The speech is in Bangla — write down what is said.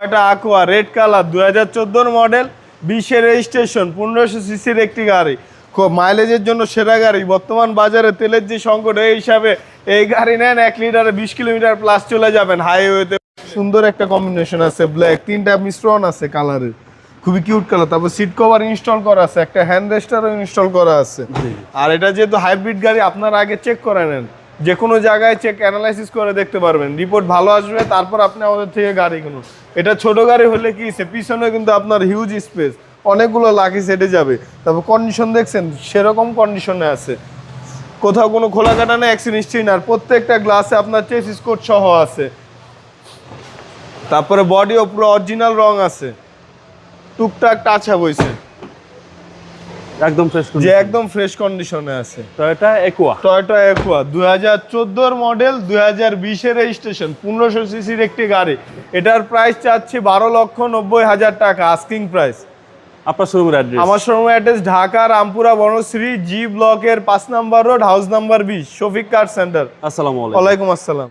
এটা aqua রেড কালার 2014 মডেল 20 এর রেজিস্ট্রেশন 1500 সিসির একটি গাড়ি। খুব মাইলেজের জন্য সেরা গাড়ি। বর্তমান বাজারে তেলের যে সংকট এই হিসাবে এই গাড়ি নেন 1 লিটারে 20 কিলোমিটার প্লাস চলে যাবেন হাইওয়েতে। সুন্দর একটা কম্বিনেশন আছে, ব্ল্যাক, তিনটা মিশ্রণ আছে কালারের, খুবই কিউট কালার। তারপর সিট কভার ইনস্টল করা আছে, একটা হ্যান্ড রেস্টারও ইনস্টল করা আছে। আর এটা যেহেতু হাইব্রিড গাড়ি, আপনারা আগে চেক করে নেন, যে কোনো জায়গায় চেক অ্যানালাইসিস করে দেখতে পারবেন, রিপোর্ট ভালো আসবে তারপর আপনি আমাদের থেকে গাড়ি কিনুন। এটা ছোট গাড়ি হলে কি পিছনে কিন্তু আপনার হিউজ স্পেস, অনেকগুলো লাকি সেটে যাবে। তারপর কন্ডিশন দেখছেন সেরকম কন্ডিশনে আছে, কোথাও কোনো খোলা কাটা নেই, অ্যাক্সিডেন্ট হিস্ট্রি না। আর প্রত্যেকটা গ্লাসে আপনার চেসিস কোড সহ আছে। তারপরে বডিও পুরো অরিজিনাল রং আছে, টুকটাক টাচ হইছে, একদম ফ্রেশ, যে একদম ফ্রেশ কন্ডিশনে আছে। টয়োটা একুয়া 2014 মডেল 2020 এর রেজিস্ট্রেশন 1500 সিসির একটি গাড়ি। এটার প্রাইস চাচ্ছি 12,90,000 টাকা আস্কিং প্রাইস। আপনার শোরুমের অ্যাড্রেস? আমার শোরুমের অ্যাড্রেস ঢাকা রামপুরা বনশ্রী জি ব্লকের 5 নম্বর road, house number 20, Shafiq car centre. আসসালামু আলাইকুম। ওয়ালাইকুম আসসালাম।